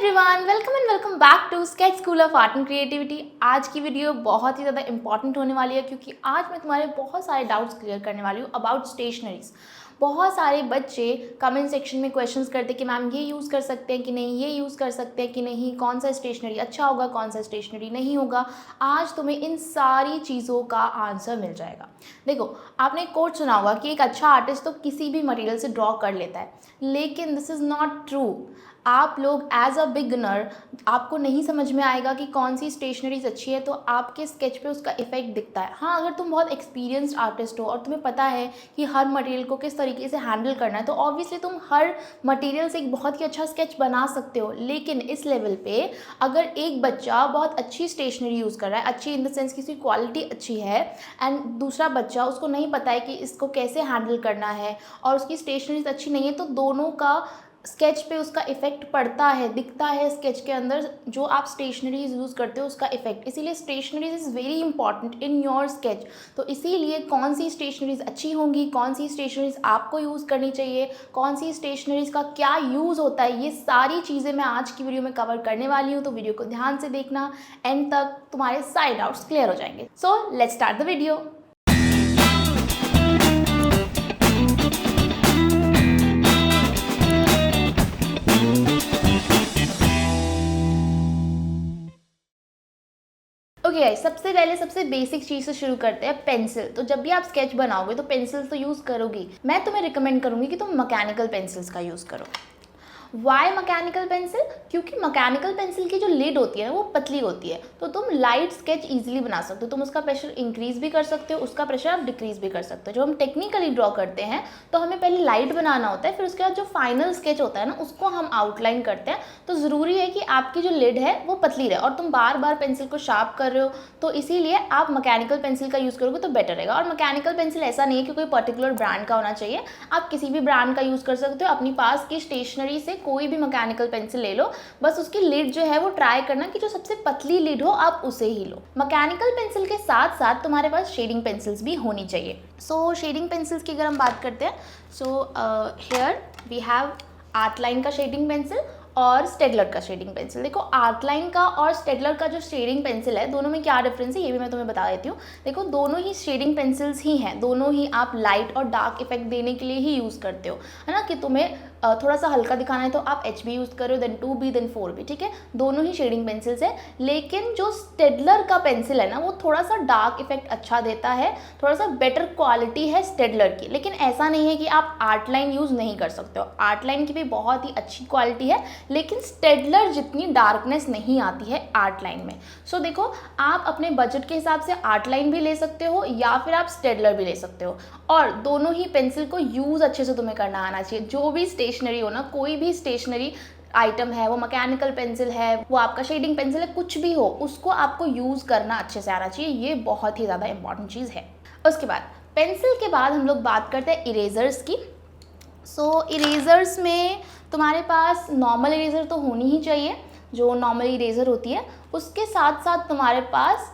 Everyone, welcome and welcome back to Sketch School of Art and Creativity. आज की video बहुत ही ज़्यादा important होने वाली है क्योंकि आज मैं तुम्हारे बहुत सारे डाउट्स क्लियर करने वाली हूँ अबाउट स्टेशनरीज। बहुत सारे बच्चे कमेंट सेक्शन में क्वेश्चंस करते कि मैम ये यूज़ कर सकते हैं कि नहीं, ये यूज़ कर सकते हैं कि नहीं, कौन सा स्टेशनरी अच्छा होगा, कौन सा स्टेशनरी नहीं होगा। आज तुम्हें इन सारी चीज़ों का आंसर मिल जाएगा। देखो, आपने एक कोट सुना होगा कि एक अच्छा आर्टिस्ट तो किसी भी मटेरियल से ड्रॉ कर लेता है, लेकिन दिस इज़ नॉट ट्रू। आप लोग एज अ बिगनर आपको नहीं समझ में आएगा कि कौन सी स्टेशनरीज अच्छी है, तो आपके स्केच पे उसका इफेक्ट दिखता है। हाँ, अगर तुम बहुत एक्सपीरियंस्ड आर्टिस्ट हो और तुम्हें पता है कि हर मटेरियल को किस तरीके से हैंडल करना है, तो ऑब्वियसली तुम हर मटेरियल से एक बहुत ही अच्छा स्केच बना सकते हो। लेकिन इस लेवल पे अगर एक बच्चा बहुत अच्छी स्टेशनरी यूज़ कर रहा है, अच्छी इन द सेंस कि उसकी क्वालिटी अच्छी है, एंड दूसरा बच्चा उसको नहीं पता है कि इसको कैसे हैंडल करना है और उसकी स्टेशनरीज अच्छी नहीं है, तो दोनों का स्केच पे उसका इफेक्ट पड़ता है, दिखता है स्केच के अंदर जो आप स्टेशनरीज यूज़ करते हो उसका इफेक्ट। इसीलिए stationeries is very important in your sketch. तो इसीलिए कौन सी स्टेशनरीज अच्छी होंगी, कौन सी स्टेशनरीज आपको यूज़ करनी चाहिए, कौन सी स्टेशनरीज का क्या यूज़ होता है, ये सारी चीज़ें मैं आज की वीडियो में कवर करने वाली हूँ। तो वीडियो को ध्यान से देखना, एंड तक तुम्हारे सारे डाउट्स क्लियर हो जाएंगे। So let's start the video. Okay guys, सबसे पहले सबसे बेसिक चीज़ से शुरू करते हैं, पेंसिल। तो जब भी आप स्केच बनाओगे तो पेंसिल्स तो यूज़ करोगी। मैं तुम्हें रिकमेंड करूँगी कि तुम मैकेनिकल पेंसिल्स का यूज़ करो। Why mechanical pencil? क्योंकि मैकेनिकल पेंसिल की जो लिड होती है ना वो पतली होती है, तो तुम लाइट स्केच इजीली बना सकते हो। तुम उसका प्रेशर इंक्रीज भी कर सकते हो, उसका प्रेशर आप डिक्रीज भी कर सकते हो। जो हम टेक्निकली ड्रॉ करते हैं तो हमें पहले लाइट बनाना होता है, फिर उसके बाद जो फाइनल स्केच होता है ना उसको हम आउटलाइन करते हैं। तो ज़रूरी है कि आपकी जो लिड है वो पतली रहे, और तुम बार बार पेंसिल को शार्प कर रहे हो, तो इसीलिए आप मैकेनिकल पेंसिल का यूज़ करोगे तो बेटर रहेगा। और मैकेनिकल पेंसिल ऐसा नहीं है कि कोई पर्टिकुलर ब्रांड का होना चाहिए, आप किसी भी ब्रांड का यूज़ कर सकते हो। अपनी पास की स्टेशनरी से कोई भी मैकेनिकल पेंसिल ले लो, बस उसकी लिड जो है वो ट्राई करना कि जो सबसे पतली लिड हो आप उसे ही लो। मैकेनिकल पेंसिल के साथ साथ तुम्हारे पास शेडिंग पेंसिल्स भी होनी चाहिए। सो शेडिंग पेंसिल्स की अगर हम बात करते हैं, so here we have Artline का शेडिंग पेंसिल और स्टेडलर का शेडिंग पेंसिल। देखो, आर्टलाइन का और स्टेडलर का जो शेडिंग पेंसिल है, दोनों में क्या डिफरेंस है ये भी मैं तुम्हें बता देती हूँ। देखो, दोनों ही शेडिंग पेंसिल्स ही हैं, दोनों ही आप लाइट और डार्क इफेक्ट देने के लिए ही यूज़ करते हो, है ना। कि तुम्हें थोड़ा सा हल्का दिखाना है तो आप HB यूज़ करो, देन 2B, देन 4B, ठीक है। दोनों ही शेडिंग पेंसिल्स है, लेकिन जो स्टेडलर का पेंसिल है ना वो थोड़ा सा डार्क इफेक्ट अच्छा देता है, थोड़ा सा बेटर क्वालिटी है स्टेडलर की। लेकिन ऐसा नहीं है कि आप आर्टलाइन यूज़ नहीं कर सकते हो, आर्टलाइन की भी बहुत ही अच्छी क्वालिटी है, लेकिन स्टेडलर जितनी डार्कनेस नहीं आती है आर्टलाइन में। सो देखो, आप अपने बजट के हिसाब से आर्टलाइन भी ले सकते हो या फिर आप स्टेडलर भी ले सकते हो, और दोनों ही पेंसिल को यूज़ अच्छे से तुम्हें करना आना चाहिए। जो भी स्टेशनरी हो ना, कोई भी स्टेशनरी आइटम है, वो मैकेनिकल पेंसिल है, वो आपका शेडिंग पेंसिल है, कुछ भी हो, उसको आपको यूज़ करना अच्छे से आना चाहिए। ये बहुत ही ज़्यादा इंपॉर्टेंट चीज़ है। उसके बाद पेंसिल के बाद हम लोग बात करते हैं इरेजर्स की। सो इरेजर्स में तुम्हारे पास नॉर्मल इरेजर तो होनी ही चाहिए, जो नॉर्मल इरेजर होती है। उसके साथ साथ तुम्हारे पास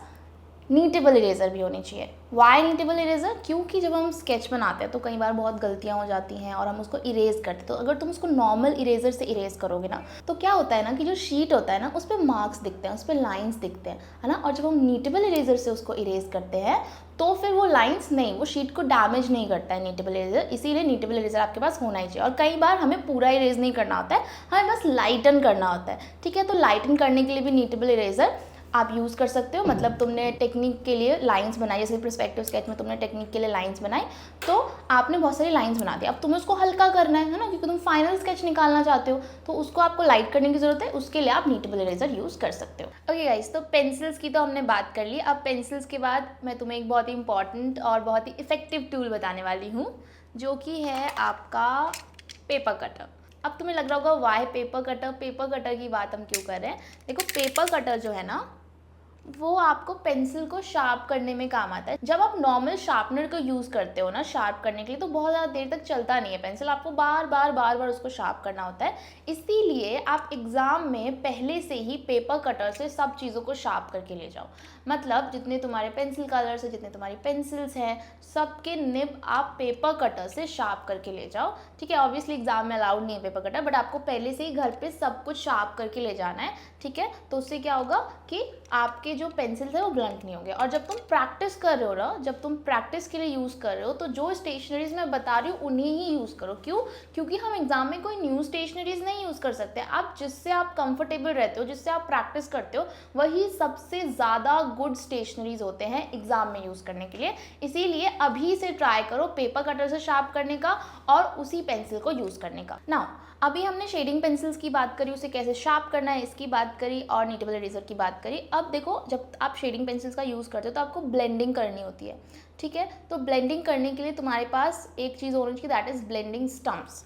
नीटेबल इरेज़र भी होनी चाहिए। Why kneadable eraser? क्योंकि जब हम स्केच बनाते हैं तो कई बार बहुत गलतियाँ हो जाती हैं और हम उसको इरेज़ करते हैं। तो अगर तुम उसको नॉर्मल इरेज़र से इरेज़ करोगे ना, तो क्या होता है ना कि जो शीट होता है ना उस पर मार्क्स दिखते हैं, उस पर लाइन्स दिखते हैं, है ना। और जब हम नीटेबल इरेज़र से उसको इरेज़ करते हैं तो फिर वो लाइन्स नहीं, वो शीट को डैमेज नहीं करता है नीटेबल इरेज़र। इसीलिए नीटेबल इरेज़र आपके पास होना ही चाहिए। और कई बार हमें पूरा इरेज़ नहीं करना होता है, हमें बस लाइटन करना होता है, ठीक है। तो लाइटन करने के लिए भी नीटेबल इरेज़र आप यूज़ कर सकते हो। मतलब तुमने टेक्निक के लिए लाइंस बनाई, जैसे पर्सपेक्टिव स्केच में तुमने टेक्निक के लिए लाइंस बनाई, तो आपने बहुत सारी लाइंस बना दी। अब तुम्हें उसको हल्का करना है ना, क्योंकि तुम फाइनल स्केच निकालना चाहते हो, तो उसको आपको लाइट करने की ज़रूरत है। उसके लिए आप नीटेबल इरेजर यूज़ कर सकते हो। ओके गाइस, तो पेंसिल्स की तो हमने बात कर ली। अब पेंसिल्स के बाद मैं तुम्हें एक बहुत ही इंपॉर्टेंट और बहुत ही इफेक्टिव टूल बताने वाली हूँ, जो कि है आपका पेपर कटर। अब तुम्हें लग रहा होगा why paper cutter, paper cutter की बात हम क्यों कर रहे हैं। देखो, पेपर कटर जो है ना वो आपको पेंसिल को शार्प करने में काम आता है। जब आप नॉर्मल शार्पनर को यूज़ करते हो ना शार्प करने के लिए, तो बहुत ज़्यादा देर तक चलता नहीं है पेंसिल, आपको बार बार उसको शार्प करना होता है। इसीलिए आप एग्ज़ाम में पहले से ही पेपर कटर से सब चीज़ों को शार्प करके ले जाओ। मतलब जितने तुम्हारे पेंसिल कलर्स हैं, जितने तुम्हारी पेंसिल्स हैं, सबके निब आप पेपर कटर से शार्प करके ले जाओ। ठीक है, ऑब्वियसली एग्जाम में अलाउड नहीं है पेपर कटर, बट आपको पहले से ही घर पे सब कुछ शार्प करके ले जाना है। ठीक है, तो उससे क्या होगा कि आपके जो पेंसिल्स है वो ब्लंट नहीं होंगे। और जब तुम प्रैक्टिस कर रहे हो ना, जब तुम प्रैक्टिस के लिए यूज़ कर रहे हो, तो जो स्टेशनरीज मैं बता रही हूँ उन्हें ही यूज़ करो। क्यों? क्योंकि हम एग्जाम में कोई न्यू स्टेशनरीज नहीं यूज़ कर सकते। आप जिससे आप कंफर्टेबल रहते हो, जिससे आप प्रैक्टिस करते हो, वही सबसे ज़्यादा गुड स्टेशनरीज होते हैं एग्जाम में यूज़ करने के लिए। इसीलिए अभी से ट्राई करो पेपर कटर से शार्प करने का और उसी पेंसिल को यूज़ करने का। नाउ अभी हमने शेडिंग पेंसिल्स की बात करी, उसे कैसे शार्प करना है इसकी बात करी, और नीटेबल इरेजर की बात करी। अब देखो, जब आप शेडिंग पेंसिल्स का यूज़ करते हो तो आपको ब्लेंडिंग करनी होती है। ठीक है, तो ब्लेंडिंग करने के लिए तुम्हारे पास एक चीज़ होनी चाहिए, that is blending stumps.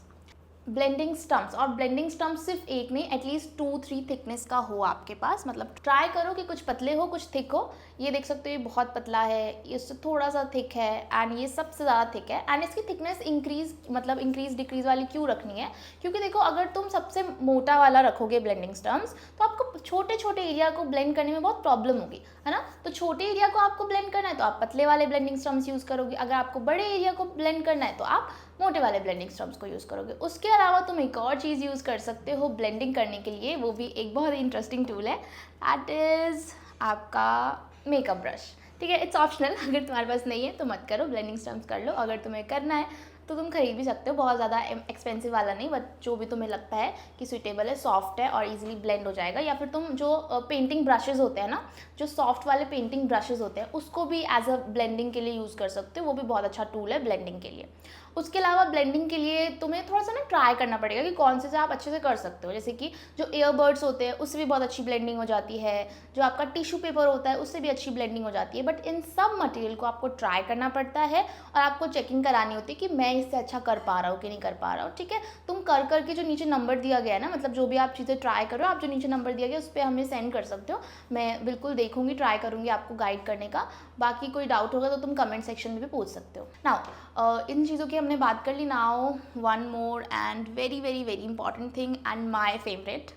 Blending stumps, और ब्लेंडिंग स्टम्प्स सिर्फ एक नहीं, एटलीस्ट 2-3 थिकनेस का हो आपके पास। मतलब ट्राई करो कि कुछ पतले हो कुछ थिक हो। ये देख सकते हो ये बहुत पतला है, इससे थोड़ा सा थिक है, एंड ये सबसे ज़्यादा थिक है। एंड इसकी थिकनेस इंक्रीज डिक्रीज वाली क्यों रखनी है? क्योंकि देखो, अगर तुम सबसे मोटा वाला रखोगे ब्लेंडिंग स्टम्प्स, तो आपको छोटे छोटे एरिया को ब्लेंड करने में बहुत प्रॉब्लम होगी, है ना। तो छोटे एरिया को आपको ब्लेंड करना है तो आप पतले वाले ब्लेंडिंग स्टम्प्स यूज़ करोगे। अगर आपको बड़े एरिया को ब्लेंड करना है तो आप मोटे वाले ब्लेंडिंग स्टम्प्स को यूज़ करोगे। उसके अलावा तुम एक और चीज़ यूज़ कर सकते हो ब्लेंडिंग करने के लिए, वो भी एक बहुत ही इंटरेस्टिंग टूल है, दैट इज़ आपका मेकअप ब्रश। ठीक है, इट्स ऑप्शनल, अगर तुम्हारे पास नहीं है तो मत करो, ब्लेंडिंग स्टम्प्स कर लो। अगर तुम्हें करना है तो तुम खरीद भी सकते हो, बहुत ज़्यादा एक्सपेंसिव वाला नहीं, बट जो भी तुम्हें लगता है कि सूटेबल है, सॉफ्ट है और इजीली ब्लेंड हो जाएगा। या फिर तुम जो पेंटिंग ब्रशेज़ होते हैं ना, जो सॉफ्ट वाले पेंटिंग ब्रशेज़ होते हैं, उसको भी एज अ ब्लेंडिंग के लिए यूज़ कर सकते हो। वो भी बहुत अच्छा टूल है ब्लेंडिंग के लिए। उसके अलावा ब्लेंडिंग के लिए तुम्हें थोड़ा सा ना ट्राई करना पड़ेगा कि कौन से आप अच्छे से कर सकते हो। जैसे कि जो ईयरबड्स होते हैं उससे भी बहुत अच्छी ब्लेंडिंग हो जाती है, जो आपका टिश्यू पेपर होता है उससे भी अच्छी ब्लेंडिंग हो जाती है। बट इन सब मटेरियल को आपको ट्राई करना पड़ता है और आपको चेकिंग करानी होती है कि मैं इससे अच्छा कर पा रहा हूँ कि नहीं कर पा रहा हूँ। ठीक है, तुम कर करके जो नीचे नंबर दिया गया है ना, मतलब जो भी आप चीज़ें ट्राई करो, आप जो नीचे नंबर दिया गया उस पर हमें सेंड कर सकते हो। मैं बिल्कुल देखूंगी, ट्राई करूँगी आपको गाइड करने का। बाकी कोई डाउट होगा तो तुम कमेंट सेक्शन में भी पूछ सकते हो। नाउ इन चीज़ों की हमने बात कर ली। Now one more and very very very important thing and my favourite,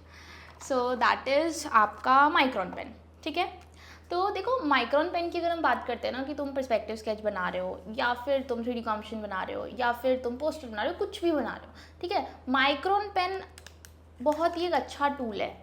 so that is आपका माइक्रोन पेन। ठीक है, तो देखो माइक्रोन पेन की अगर हम बात करते हैं ना, कि तुम पर्सपेक्टिव स्केच बना रहे हो, या फिर तुम 3D कॉम्पिटिशन बना रहे हो, या फिर तुम पोस्टर बना रहे हो, कुछ भी बना रहे हो, ठीक है, माइक्रोन पेन बहुत ही एक अच्छा टूल है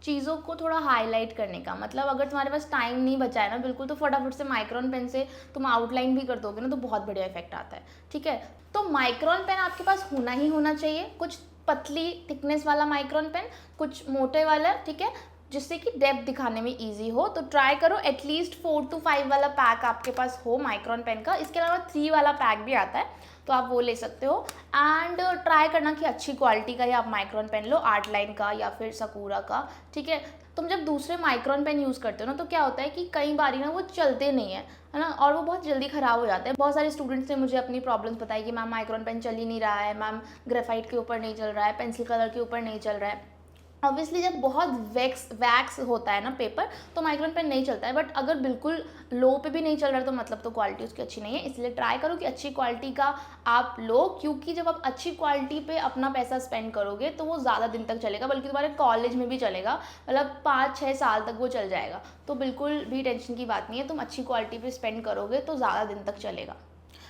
चीज़ों को थोड़ा हाईलाइट करने का। मतलब अगर तुम्हारे पास टाइम नहीं बचा है ना बिल्कुल, तो फटाफट से माइक्रोन पेन से तुम आउटलाइन भी कर दोगे ना, तो बहुत बढ़िया इफेक्ट आता है। ठीक है, तो माइक्रोन पेन आपके पास होना ही होना चाहिए। कुछ पतली थिकनेस वाला माइक्रोन पेन, कुछ मोटे वाला, ठीक है, जिससे कि डेप्थ दिखाने में इजी हो। तो ट्राई करो एटलीस्ट 4 to 5 वाला पैक आपके पास हो माइक्रोन पेन का। इसके अलावा 3 वाला पैक भी आता है, तो आप वो ले सकते हो। एंड ट्राई करना कि अच्छी क्वालिटी का ही आप माइक्रोन पेन लो, आर्ट लाइन का या फिर सकूरा का। ठीक है, तुम जब दूसरे माइक्रोन पेन यूज़ करते हो ना, तो क्या होता है कि कई बारी ना वो चलते नहीं है, है ना, और वो बहुत जल्दी ख़राब हो जाते हैं। बहुत सारे स्टूडेंट्स ने मुझे अपनी प्रॉब्लम्स बताई कि मैम माइक्रोन पेन चल ही नहीं रहा है, मैम ग्रेफाइट के ऊपर नहीं चल रहा है, पेंसिल कलर के ऊपर नहीं चल रहा है। ऑब्वियसली जब बहुत वैक्स होता है ना पेपर, तो माइक्रोन पेन नहीं चलता है। बट अगर बिल्कुल लो पे भी नहीं चल रहा है तो मतलब तो क्वालिटी उसकी अच्छी नहीं है। इसलिए ट्राई करो कि अच्छी क्वालिटी का आप लो, क्योंकि जब आप अच्छी क्वालिटी पे अपना पैसा स्पेंड करोगे तो वो ज़्यादा दिन तक चलेगा, बल्कि तुम्हारे कॉलेज में भी चलेगा, मतलब 5-6 साल तक वो चल जाएगा। तो बिल्कुल भी टेंशन की बात नहीं है, तुम अच्छी क्वालिटी पे स्पेंड करोगे तो ज़्यादा दिन तक चलेगा।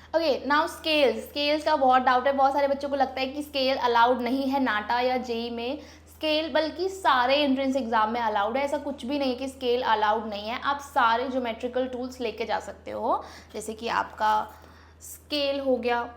ओके, नाउ स्केल्स का बहुत डाउट है। बहुत सारे बच्चों को लगता है कि स्केल अलाउड नहीं है नाटा या जेई में। स्केल बल्कि सारे एंट्रेंस एग्जाम में अलाउड है। ऐसा कुछ भी नहीं कि स्केल अलाउड नहीं है, आप सारे ज्योमेट्रिकल टूल्स लेके जा सकते हो। जैसे कि आपका स्केल हो गया,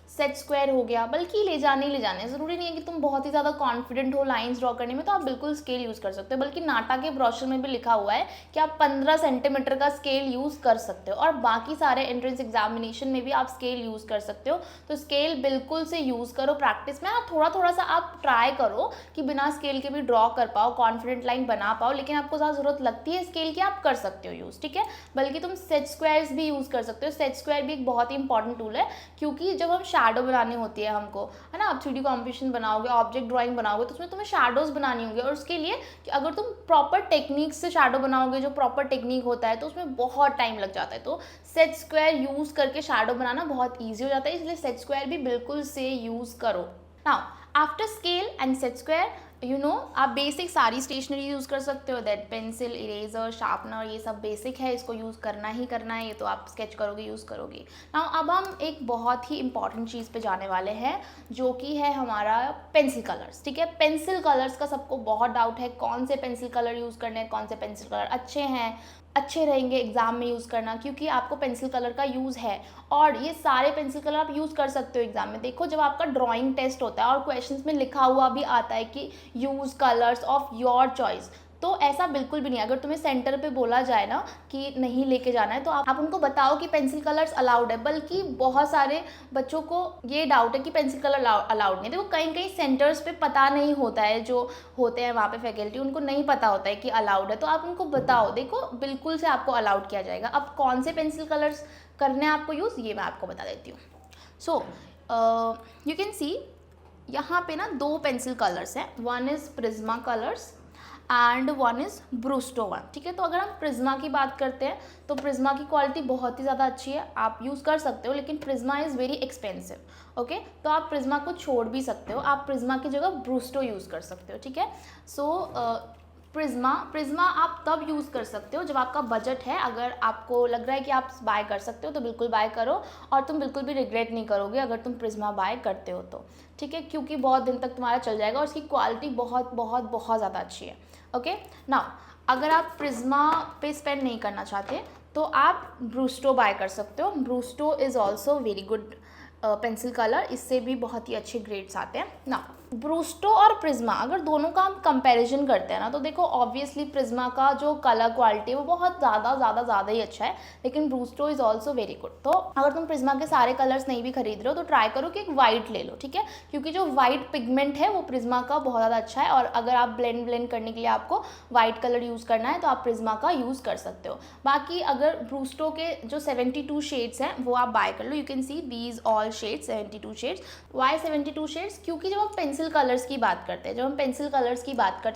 सेट स्क्वायर हो गया, बल्कि ले जाने ज़रूरी नहीं है कि तुम बहुत ही ज़्यादा कॉन्फिडेंट हो लाइंस ड्रॉ करने में, तो आप बिल्कुल स्केल यूज़ कर सकते हो। बल्कि नाटा के ब्रोशर में भी लिखा हुआ है कि आप 15 सेंटीमीटर का स्केल यूज़ कर सकते हो, और बाकी सारे एंट्रेंस एग्जामिनेशन में भी आप स्केल यूज़ कर सकते हो। तो स्केल बिल्कुल से यूज़ करो प्रैक्टिस में। हाँ, थोड़ा सा आप ट्राई करो कि बिना स्केल के भी ड्रॉ कर पाओ, कॉन्फिडेंट लाइन बना पाओ, लेकिन आपको ज़्यादा ज़रूरत लगती है स्केल की, आप कर सकते हो यूज़। ठीक है, बल्कि तुम सेट स्क्वायर्स भी यूज़ कर सकते हो। सेट स्क्वायर भी एक बहुत ही इंपॉर्टेंट टूल है, क्योंकि जब हम शैडो बनानी होती है हमको, है ना। आप 3D कॉम्पिटिशन बनाओगे, ऑब्जेक्ट ड्राइंग बनाओगे, तो उसमें तुम्हें शैडोज़ बनानी होंगी, और उसके लिए कि अगर तुम प्रॉपर टेक्निक से शैडो बनाओगे, जो प्रॉपर टेक्निक होता है, तो उसमें बहुत टाइम लग जाता है। तो सेट स्क्वायर यूज़ करके शैडो बनाना बहुत ईजी हो जाता है, इसलिए सेट स्क्वायर भी बिल्कुल से यूज़ करो। Now after scale and set square आप बेसिक सारी स्टेशनरी यूज़ कर सकते हो, दैट पेंसिल, इरेजर, शार्पनर, ये सब बेसिक है, इसको यूज़ करना ही करना है, ये तो आप स्केच करोगे, यूज़ करोगे। नाउ अब हम एक बहुत ही इंपॉर्टेंट चीज़ पे जाने वाले हैं, जो कि है हमारा पेंसिल कलर्स। ठीक है, पेंसिल कलर्स का सबको बहुत डाउट है, कौन से पेंसिल कलर यूज़ करने हैं, कौन से पेंसिल कलर अच्छे रहेंगे एग्जाम में यूज़ करना, क्योंकि आपको पेंसिल कलर का यूज़ है, और ये सारे पेंसिल कलर आप यूज़ कर सकते हो एग्जाम में। देखो, जब आपका ड्राइंग टेस्ट होता है और क्वेश्चंस में लिखा हुआ भी आता है कि use colours of your choice, तो ऐसा बिल्कुल भी नहीं। अगर तुम्हें सेंटर पे बोला जाए ना कि नहीं लेके जाना है, तो आप उनको बताओ कि पेंसिल कलर्स अलाउड है। बल्कि बहुत सारे बच्चों को ये डाउट है कि पेंसिल कलर अलाउड नहीं। देखो, कहीं कहीं सेंटर्स पे पता नहीं होता है, जो होते हैं वहाँ पे फैकल्टी, उनको नहीं पता होता है कि अलाउड है, तो आप उनको बताओ, देखो बिल्कुल से आपको अलाउड किया जाएगा। अब कौन से पेंसिल कलर्स करने हैं आपको यूज़, ये मैं आपको बता देती हूँ। सो यू कैन सी यहाँ पे ना 2 पेंसिल कलर्स हैं, one is Prisma colours and one is ब्रूस्टो one. ठीक है, तो अगर हम प्रिज्मा की बात करते हैं, तो प्रिज्मा की क्वालिटी बहुत ही ज़्यादा अच्छी है, आप यूज़ कर सकते हो, लेकिन Prisma is very expensive. Okay, तो आप प्रिज्मा को छोड़ भी सकते हो, आप प्रिज्मा की जगह ब्रूस्टो यूज़ कर सकते हो। ठीक है, सो प्रिज्मा आप तब यूज़ कर सकते हो जब आपका बजट है। अगर आपको लग रहा है कि आप बाय कर सकते हो, तो बिल्कुल बाय करो, और तुम बिल्कुल भी रिग्रेट नहीं करोगे अगर तुम प्रिज्मा बाय करते हो तो। ठीक है, क्योंकि बहुत दिन तक तुम्हारा चल जाएगा और उसकी क्वालिटी बहुत बहुत बहुत ज़्यादा अच्छी है। ओके, नाउ अगर आप प्रिज्मा पे स्पेंड नहीं करना चाहते, तो आप ब्रूस्टो बाय कर सकते हो। ब्रूस्टो is also very good pencil colour, इससे भी बहुत ही अच्छे ग्रेड्स आते हैं ना। ब्रूस्टो और प्रिज्मा अगर दोनों का हम कंपैरिजन करते हैं ना, तो देखो ऑब्वियसली प्रिज्मा का जो कलर क्वालिटी है वो बहुत ज़्यादा ही अच्छा है, लेकिन ब्रूस्टो इज़ ऑल्सो वेरी गुड। तो अगर तुम प्रिज्मा के सारे कलर्स नहीं भी खरीद रहे हो, तो ट्राई करो कि एक वाइट ले लो। ठीक है, क्योंकि जो वाइट पिगमेंट है वो प्रिज्मा का बहुत ज़्यादा अच्छा है, और अगर आप ब्लेंड करने के लिए आपको वाइट कलर यूज़ करना है, तो आप प्रिज्मा का यूज़ कर सकते हो। बाकी अगर ब्रूस्टो के जो 72 शेड्स हैं वो आप बाय कर लो। You can see these all shades, 72 shades. Why 72 shades? क्योंकि जब हम पेंसिल कलर्स की बात करते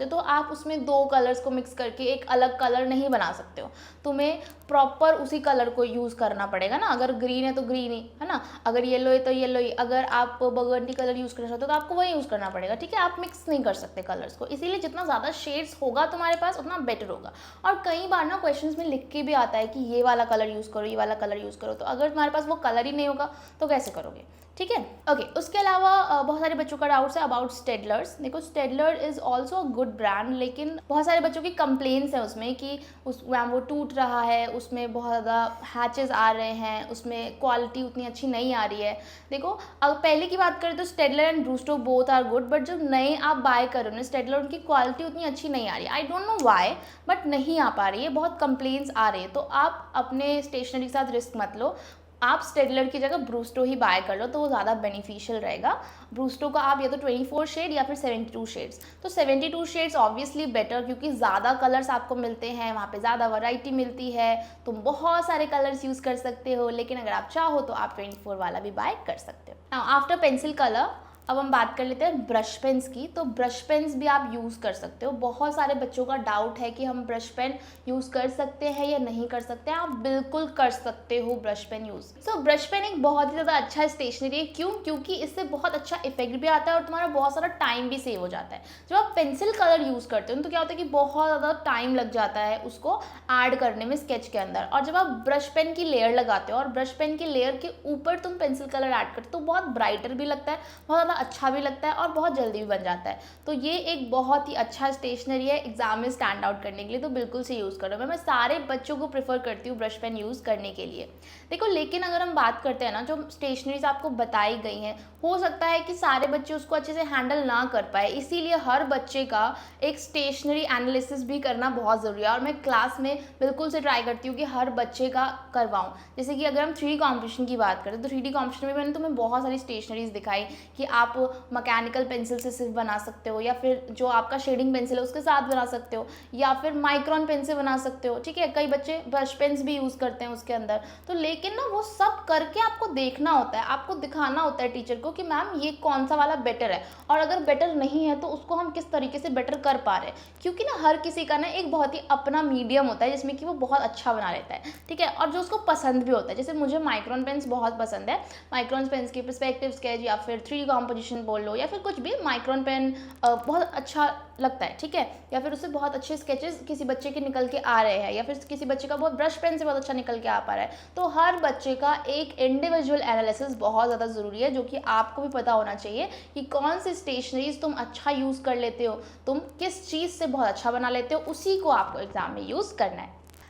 हैं, तो आप उसमें 2 कलर्स को मिक्स करके एक अलग कलर नहीं बना सकते हो, तुम्हें प्रॉपर उसी कलर को यूज़ करना पड़ेगा ना। अगर ग्रीन है तो ग्रीन ही, है ना, अगर येलो है तो येलो ही, अगर आप बर्गंडी कलर यूज़ करना चाहते हो तो आपको वही यूज़ करना पड़ेगा। ठीक है, आप मिक्स नहीं कर सकते कलर्स को, इसीलिए जितना ज़्यादा शेड्स होगा तुम्हारे पास उतना बेटर होगा। और कई बार ना क्वेश्चंस में लिख के भी आता है कि ये वाला कलर यूज़ करो, ये वाला कलर यूज़ करो, तो अगर तुम्हारे पास वो कलर ही नहीं होगा तो कैसे करोगे। ठीक है, ओके। उसके अलावा बहुत सारे बच्चों का डाउट्स है अबाउट स्टेडलर्स। देखो, Staedtler is also a good brand, लेकिन बहुत सारे बच्चों की कंप्लेंट्स हैं उसमें कि वो टूट रहा है, उसमें बहुत ज़्यादा हैचेस आ रहे हैं, उसमें क्वालिटी उतनी अच्छी नहीं आ रही है। देखो, अब पहले की बात करें तो Staedtler and Brustro both are good, but जब नए आप बाय कर रहे हो ना स्टेडलर, उनकी क्वालिटी उतनी अच्छी नहीं आ रही है। I don't know why, but नहीं आ पा रही है, बहुत कंप्लेंट्स आ रही है। तो आप अपने स्टेशनरी के साथ रिस्क मत लो, आप स्टेडलर की जगह ब्रूस्टो ही बाय कर लो, तो वो ज़्यादा बेनिफिशियल रहेगा। ब्रूस्टो का आप या तो 24 शेड या फिर 72 शेड्स, तो 72 शेड्स ऑब्वियसली बेटर, क्योंकि ज़्यादा कलर्स आपको मिलते हैं, वहाँ पे ज़्यादा वैरायटी मिलती है, तुम बहुत सारे कलर्स यूज़ कर सकते हो। लेकिन अगर आप चाहो तो आप 24 वाला भी बाय कर सकते हो। नाउ आफ्टर पेंसिल कलर, अब हम बात कर लेते हैं ब्रश पेन्स की। तो ब्रश पेन्स भी आप यूज़ कर सकते हो। बहुत सारे बच्चों का डाउट है कि हम ब्रश पेन यूज़ कर सकते हैं या नहीं कर सकते हैं। आप बिल्कुल कर सकते हो ब्रश पेन यूज़। सो ब्रश पेन एक बहुत ही ज़्यादा अच्छा स्टेशनरी है। क्यों? क्योंकि इससे बहुत अच्छा इफेक्ट भी आता है और तुम्हारा बहुत सारा टाइम भी सेव हो जाता है। जब आप पेंसिल कलर यूज़ करते हो तो क्या होता है कि बहुत ज़्यादा टाइम लग जाता है उसको ऐड करने में स्केच के अंदर, और जब आप ब्रश पेन की लेयर लगाते हो और ब्रश पेन की लेयर के ऊपर तुम पेंसिल कलर ऐड करते हो, तो बहुत ब्राइटर भी लगता है, बहुत ज़्यादा अच्छा भी लगता है और बहुत जल्दी भी बन जाता है। तो ये एक बहुत ही अच्छा स्टेशनरी है एग्जाम में स्टैंड आउट करने के लिए, तो बिल्कुल से यूज़ करो। मैं सारे बच्चों को प्रेफर करती हूँ ब्रश पेन यूज़ करने के लिए। देखो, लेकिन अगर हम बात करते हैं ना, जो स्टेशनरीज आपको बताई गई हैं, हो सकता है कि सारे बच्चे उसको अच्छे से हैंडल ना कर पाए, इसीलिए हर बच्चे का एक स्टेशनरी एनालिसिस भी करना बहुत ज़रूरी है। और मैं क्लास में बिल्कुल से ट्राई करती हूँ कि हर बच्चे का करवाऊँ। जैसे कि अगर हम 3D कॉम्पिटिशन की बात करें तो 3D कॉम्पिटिशन में मैंने तुम्हें बहुत सारी स्टेशनरीज दिखाई कि आप मैकेनिकल पेंसिल से सिर्फ बना सकते हो, या फिर जो आपका शेडिंग पेंसिल है उसके साथ बना सकते हो, या फिर माइक्रॉन पेन से बना सकते हो, ठीक है। कई बच्चे ब्रश पेन्स भी यूज़ करते हैं उसके अंदर। तो लेकिन ना वो सब करके आपको देखना होता है, आपको दिखाना होता है टीचर को कि मैम ये कौन सा वाला बेटर है, और अगर बेटर नहीं है तो उसको हम किस तरीके से बेटर कर पा रहे हैं। क्योंकि ना हर किसी का ना एक बहुत ही अपना मीडियम होता है जिसमें कि वो बहुत अच्छा बना लेता है, ठीक है, और जो उसको पसंद भी होता है। जैसे मुझे माइक्रॉन पेन्स बहुत पसंद है, माइक्रॉन पेन्स की पर्सपेक्टिव स्केच या फिर 3D कॉम्पोजिशन बोल लो, या फिर कुछ भी, माइक्रॉन पेन बहुत अच्छा लगता है, ठीक है। या फिर उससे बहुत अच्छे स्केचेस किसी बच्चे के निकल के आ रहे हैं, या फिर किसी बच्चे का बहुत ब्रश पेन से बहुत अच्छा निकल के आ पा रहा है। तो हर बच्चे का एक इंडिविजुअल एनालिसिस बहुत ज़्यादा ज़रूरी है, जो कि आपको भी पता होना चाहिए कि कौन सी स्टेशनरीज तुम अच्छा यूज़ कर लेते हो, तुम किस चीज़ से बहुत अच्छा बना लेते हो, उसी को आपको एग्जाम में यूज़ करना है।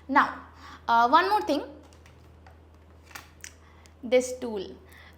Now one more thing, this tool,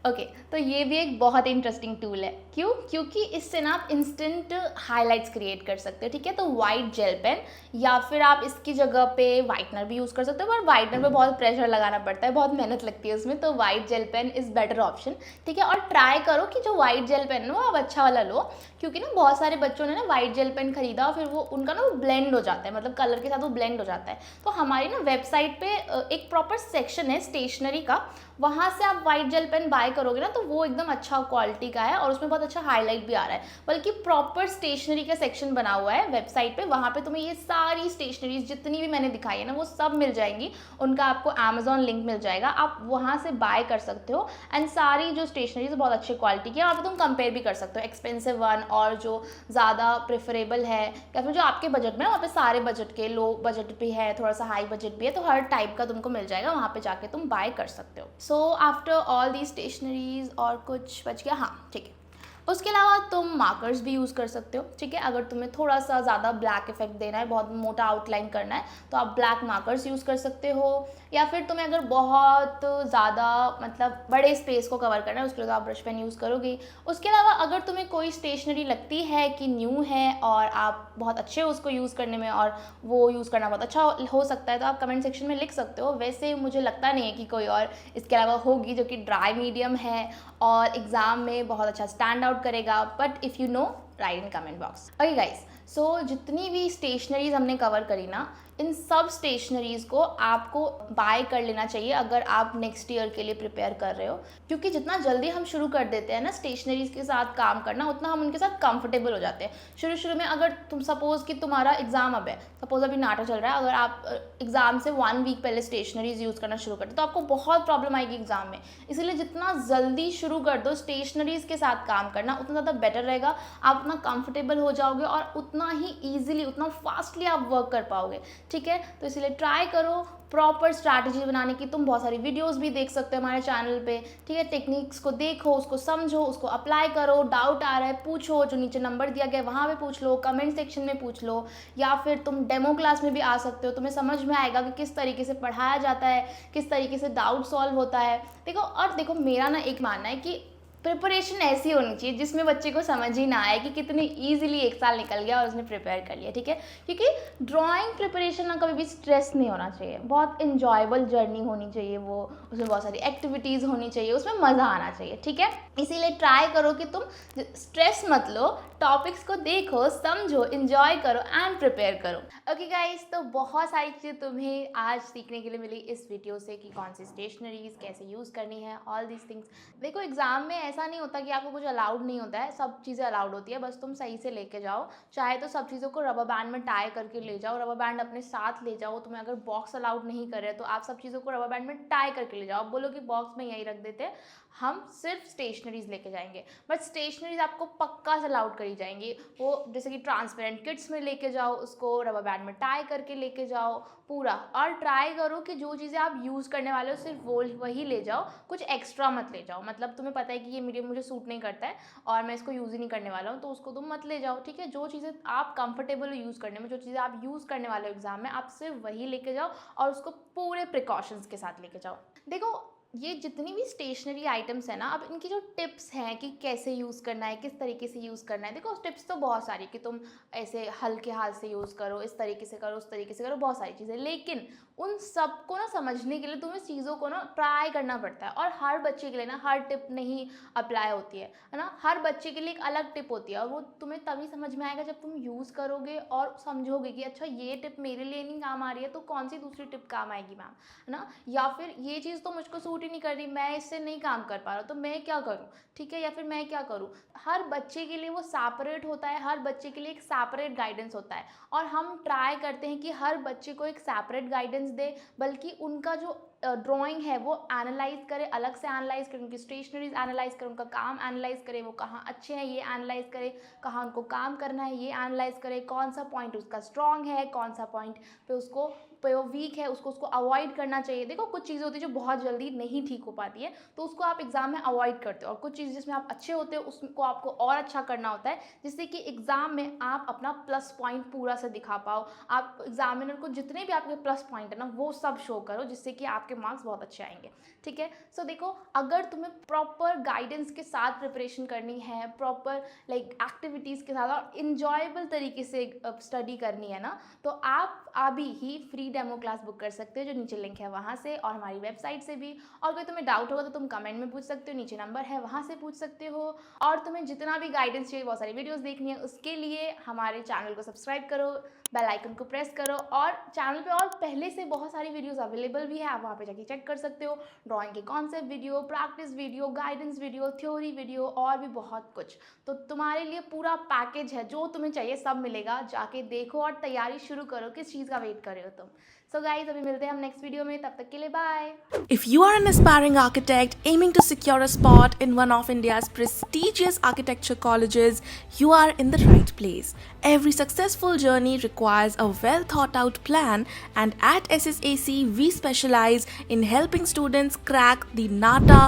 okay, तो ये भी एक बहुत इंटरेस्टिंग टूल है। क्यों? क्योंकि इससे ना आप इंस्टेंट हाइलाइट्स क्रिएट कर सकते हो, ठीक है। तो वाइट जेल पेन, या फिर आप इसकी जगह पे वाइटनर भी यूज़ कर सकते हो, पर वाइटनर पे बहुत प्रेशर लगाना पड़ता है, बहुत मेहनत लगती है उसमें। तो white gel pen is better option, ठीक है। और ट्राई करो कि जो वाइट जेल पेन हो आप अच्छा वाला लो, क्योंकि ना बहुत सारे बच्चों ने ना वाइट जेल पेन खरीदा और फिर वो उनका ना वो ब्लेंड हो जाता है, मतलब कलर के साथ वो ब्लेंड हो जाता है। तो हमारी ना वेबसाइट पे एक प्रॉपर सेक्शन है स्टेशनरी का, वहाँ से आप वाइट जेल पेन बाय करोगे ना तो वो एकदम अच्छा क्वालिटी का है और उसमें बहुत अच्छा हाईलाइट भी आ रहा है। बल्कि प्रॉपर स्टेशनरी का सेक्शन बना हुआ है वेबसाइट पे, वहाँ पे तुम्हें ये सारी स्टेशनरीज जितनी भी मैंने दिखाई है ना वो सब मिल जाएंगी। उनका आपको अमेजॉन लिंक मिल जाएगा, आप वहाँ से बाय कर सकते हो। एंड सारी जो स्टेशनरीज बहुत अच्छी क्वालिटी की है, वहाँ पे तुम कंपेयर भी कर सकते हो एक्सपेंसिव वन और जो ज़्यादा प्रेफरेबल है, या फिर जो आपके बजट में है। वहाँ पे सारे बजट के, लो बजट भी है, थोड़ा सा हाई बजट भी है, तो हर टाइप का तुमको मिल जाएगा, वहाँ पे जाके तुम बाय कर सकते हो। So after all the stationeries और कुछ बच गया, हाँ ठीक है। उसके अलावा तुम मार्कर्स भी यूज़ कर सकते हो, ठीक है। अगर तुम्हें थोड़ा सा ज़्यादा ब्लैक इफेक्ट देना है, बहुत मोटा आउटलाइन करना है, तो आप ब्लैक मार्कर्स यूज़ कर सकते हो। या फिर तुम्हें अगर बहुत ज़्यादा मतलब बड़े स्पेस को कवर करना है, उसके लिए तो आप ब्रश पेन यूज़ करोगे। उसके अलावा अगर तुम्हें कोई स्टेशनरी लगती है कि न्यू है और आप बहुत अच्छे हो उसको यूज़ करने में, और वो यूज़ करना बहुत अच्छा हो सकता है, तो आप कमेंट सेक्शन में लिख सकते हो। वैसे मुझे लगता नहीं है कि कोई और इसके अलावा होगी जो कि ड्राई मीडियम है और एग्ज़ाम में बहुत अच्छा स्टैंड आउट करेगा, but if you know right in comment box. Okay guys, so जितनी भी स्टेशनरीज हमने कवर करी ना, इन सब स्टेशनरीज को आपको बाय कर लेना चाहिए अगर आप नेक्स्ट ईयर के लिए प्रिपेयर कर रहे हो। क्योंकि जितना जल्दी हम शुरू कर देते हैं ना स्टेशनरीज के साथ काम करना, उतना हम उनके साथ कंफर्टेबल हो जाते हैं। शुरू शुरू में अगर तुम सपोज कि तुम्हारा एग्जाम अब है, सपोज अभी नाटा चल रहा है, अगर आप एग्जाम से 1 वीक पहले स्टेशनरीज यूज़ करना शुरू करते तो आपको बहुत प्रॉब्लम आएगी एग्जाम में। इसलिए जितना जल्दी शुरू कर दो स्टेशनरीज के साथ काम करना, उतना ज़्यादा बेटर रहेगा। आप उतना कंफर्टेबल हो जाओगे और उतना ही ईजिली, उतना फास्टली आप वर्क कर पाओगे, ठीक है। तो इसलिए ट्राई करो प्रॉपर स्ट्रैटेजी बनाने की। तुम बहुत सारी वीडियोस भी देख सकते हो हमारे चैनल पे, ठीक है। टेक्निक्स को देखो, उसको समझो, उसको अप्लाई करो। डाउट आ रहा है पूछो, जो नीचे नंबर दिया गया है वहाँ पे पूछ लो, कमेंट सेक्शन में पूछ लो, या फिर तुम डेमो क्लास में भी आ सकते हो। तुम्हें समझ में आएगा कि किस तरीके से पढ़ाया जाता है, किस तरीके से डाउट सॉल्व होता है। देखो, और देखो मेरा ना एक मानना है कि प्रिपरेशन ऐसी होनी चाहिए जिसमें बच्चे को समझ ही ना आए कि कितने इजीली 1 साल निकल गया और उसने प्रिपेयर कर लिया, ठीक है। क्योंकि ड्राइंग प्रिपरेशन ना कभी भी स्ट्रेस नहीं होना चाहिए, बहुत इन्जॉयबल जर्नी होनी चाहिए वो, उसमें बहुत सारी एक्टिविटीज़ होनी चाहिए, उसमें मज़ा आना चाहिए, ठीक है। इसीलिए ट्राई करो कि तुम स्ट्रेस मत लो, टॉपिक्स को देखो, समझो, इन्जॉय करो एंड प्रिपेयर करो। ओके गाइस, तो बहुत सारी चीज़ें तुम्हें आज सीखने के लिए मिली इस वीडियो से कि कौन सी स्टेशनरीज कैसे यूज़ करनी है, ऑल दीज थिंग्स। देखो, एग्जाम में ऐसा नहीं होता कि आपको कुछ अलाउड नहीं होता है, सब चीज़ें अलाउड होती है, बस तुम सही से लेके जाओ। चाहे तो सब चीज़ों को रबर बैंड में टाई करके ले जाओ, रबर बैंड अपने साथ ले जाओ। तुम्हें अगर बॉक्स अलाउड नहीं कर रहे तो आप सब चीज़ों को रबर बैंड में टाई करके ले जाओ। आप बोलो कि बॉक्स में यही रख देते, हम सिर्फ स्टेशनरीज लेके जाएंगे, बट स्टेशनरीज आपको पक्का से अलाउड करी जाएंगी। वो जैसे कि ट्रांसपेरेंट किट्स में लेके जाओ, उसको रबर बैंड में टाई करके लेके जाओ पूरा। और ट्राई करो कि जो चीज़ें आप यूज़ करने वाले हो सिर्फ वो वही ले जाओ, कुछ एक्स्ट्रा मत ले जाओ। मतलब तुम्हें पता है कि ये मीडियम मुझे सूट नहीं करता है और मैं इसको यूज़ ही नहीं करने वाला हूँ, तो उसको तुम मत ले जाओ, ठीक है। जो चीज़ें आप कंफर्टेबल हो यूज़ करने में, जो चीज़ें आप यूज़ करने वाले हो एग्जाम में, आप सिर्फ वही लेके जाओ और उसको पूरे प्रिकॉशंस के साथ लेके जाओ। देखो, ये जितनी भी स्टेशनरी आइटम्स हैं ना, अब इनकी जो टिप्स हैं कि कैसे यूज़ करना है, किस तरीके से यूज़ करना है, देखो टिप्स तो बहुत सारी कि तुम ऐसे हल्के हाथ से यूज़ करो, इस तरीके से करो, उस तरीके से करो, बहुत सारी चीज़ें, लेकिन उन सबको ना समझने के लिए तुम्हें चीज़ों को ना ट्राई करना पड़ता है। और हर बच्चे के लिए ना हर टिप नहीं अप्लाई होती है ना, हर बच्चे के लिए एक अलग टिप होती है, और वो तुम्हें तभी समझ में आएगा जब तुम यूज़ करोगे और समझोगे कि अच्छा ये टिप मेरे लिए नहीं काम आ रही है, तो कौन सी दूसरी टिप काम आएगी मैम, है ना। या फिर ये चीज़ तो मुझको सूट ही नहीं कर रही, मैं इससे नहीं काम कर पा रहा, तो मैं क्या करूँ, ठीक है, या फिर मैं क्या करूँ। हर बच्चे के लिए वो सेपरेट होता है, हर बच्चे के लिए एक सेपरेट गाइडेंस होता है, और हम ट्राई करते हैं कि हर बच्चे को एक सेपरेट गाइडेंस दे, बल्कि उनका जो ड्राइंग है वो एनालाइज करे, अलग से एनालाइज करे, उनकी स्टेशनरीज एनालाइज करे, उनका काम एनालाइज करे, वो कहाँ अच्छे हैं ये एनालाइज करे, कहाँ उनको काम करना है ये एनालाइज करे, कौन सा पॉइंट उसका स्ट्रांग है, कौन सा पॉइंट पे वो वीक है, उसको अवॉइड करना चाहिए। देखो कुछ चीज़ें होती है जो बहुत जल्दी नहीं ठीक हो पाती है, तो उसको आप एग्जाम में अवॉइड करते हो, और कुछ चीज़ जिसमें आप अच्छे होते हो उसको आपको और अच्छा करना होता है, जिससे कि एग्जाम में आप अपना प्लस पॉइंट पूरा से दिखा पाओ। आप एग्जामिनर को जितने भी आपके प्लस पॉइंट है ना वो सब शो करो, जिससे कि आपके मार्क्स बहुत अच्छे आएंगे, ठीक है। सो देखो, अगर तुम्हें प्रॉपर गाइडेंस के साथ प्रिपरेशन करनी है, प्रॉपर लाइक एक्टिविटीज़ के साथ और इंजॉयबल तरीके से स्टडी करनी है ना, तो आप अभी ही फ्री डेमो क्लास बुक कर सकते हो, जो नीचे लिंक है वहाँ से, और हमारी वेबसाइट से भी। और अगर तुम्हें डाउट होगा तो तुम कमेंट में पूछ सकते हो, नीचे नंबर है वहाँ से पूछ सकते हो। और तुम्हें जितना भी गाइडेंस चाहिए, बहुत सारी वीडियोस देखनी है, उसके लिए हमारे चैनल को सब्सक्राइब करो, बेल आइकन को प्रेस करो, और चैनल पे और पहले से बहुत सारी वीडियोस अवेलेबल भी है, आप वहाँ पे जाके चेक कर सकते हो। ड्राइंग के concept video, practice video, guidance video, theory video, और भी बहुत कुछ। तो तुम्हारे लिए पूरा पैकेज है, जो तुम्हें चाहिए सब मिलेगा, जाके देखो और तैयारी शुरू करो। किस चीज़ का वेट कर रहे हो तुम। सो गाइज, अभी मिलते हैं हम नेक्स्ट वीडियो में, तब तक के लिए bye. If you are an aspiring architect aiming to secure a spot in one of India's prestigious architecture colleges, you are in the right place. Every successful journey requires a well thought out plan, and at SSAC, we specialize in helping students crack the NATA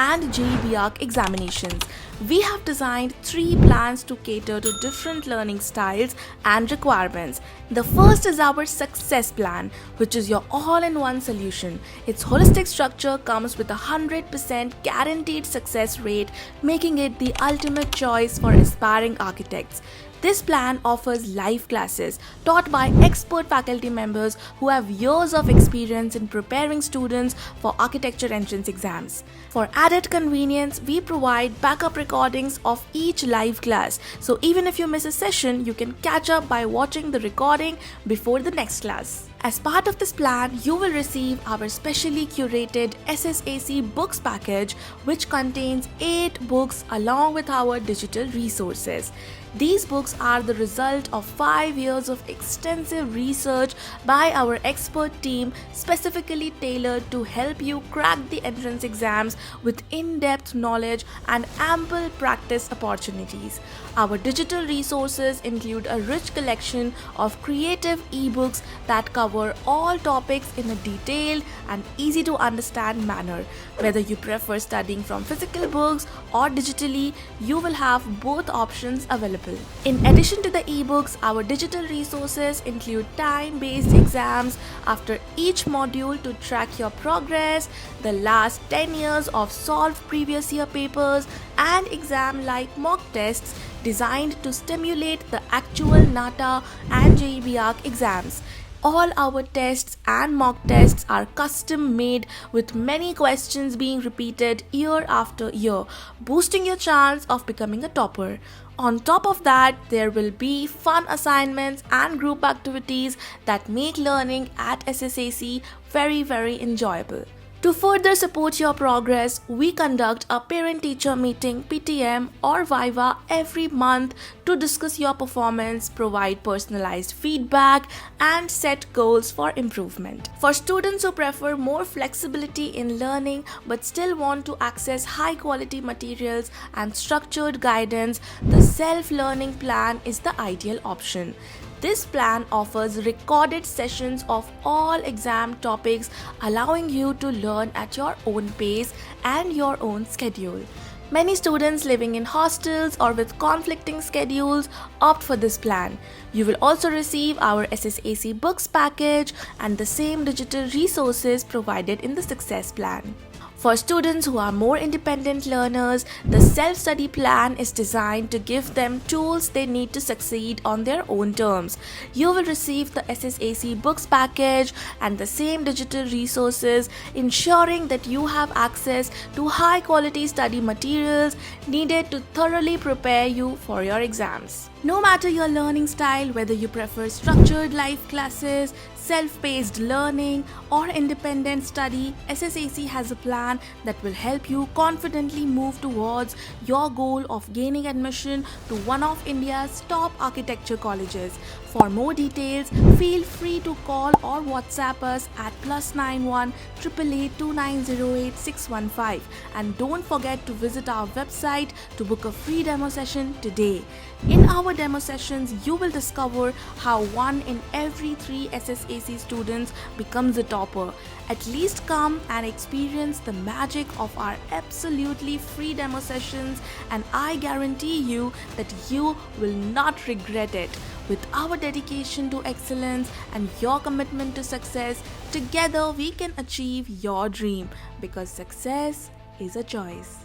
and JEE examinations. We have designed 3 plans to cater to different learning styles and requirements. The first is our success plan, which is your all-in-one solution. Its holistic structure comes with a 100% guaranteed success rate, making it the ultimate choice for aspiring architects. This plan offers live classes taught by expert faculty members who have years of experience in preparing students for architecture entrance exams. For added convenience, we provide backup recordings of each live class, so even if you miss a session, you can catch up by watching the recording before the next class. As part of this plan, you will receive our specially curated SSAC books package, which contains 8 books along with our digital resources. These books are the result of 5 years of extensive research by our expert team, specifically tailored to help you crack the entrance exams with in-depth knowledge and ample practice opportunities. Our digital resources include a rich collection of creative ebooks that cover all topics in a detailed and easy to understand manner. Whether you prefer studying from physical books or digitally, you will have both options available. In addition to the ebooks, our digital resources include time-based exams after each module to track your progress, the last 10 years of solved previous year papers, and exam-like mock tests designed to stimulate the actual NATA and JEE exams. All our tests and mock tests are custom made, with many questions being repeated year after year, boosting your chance of becoming a topper. On top of that, there will be fun assignments and group activities that make learning at SSAC very enjoyable. To further support your progress, we conduct a parent-teacher meeting, PTM or Viva, every month to discuss your performance, provide personalized feedback, and set goals for improvement. For students who prefer more flexibility in learning but still want to access high-quality materials and structured guidance, the self-learning plan is the ideal option. This plan offers recorded sessions of all exam topics, allowing you to learn at your own pace and your own schedule. Many students living in hostels or with conflicting schedules opt for this plan. You will also receive our SSAC books package and the same digital resources provided in the success plan. For students who are more independent learners, the self-study plan is designed to give them tools they need to succeed on their own terms. You will receive the SSAC books package and the same digital resources, ensuring that you have access to high-quality study materials needed to thoroughly prepare you for your exams. No matter your learning style, whether you prefer structured live classes, self-paced learning, or independent study, SSAC has a plan that will help you confidently move towards your goal of gaining admission to one of India's top architecture colleges. For more details, feel free to call or WhatsApp us at +91 888 2908 615, and don't forget to visit our website to book a free demo session today. In our demo sessions, you will discover how 1 in every 3 SSAC students becomes a topper. At least come and experience the magic of our absolutely free demo sessions, and I guarantee you that you will not regret it. With our dedication to excellence and your commitment to success, together we can achieve your dream, because success is a choice.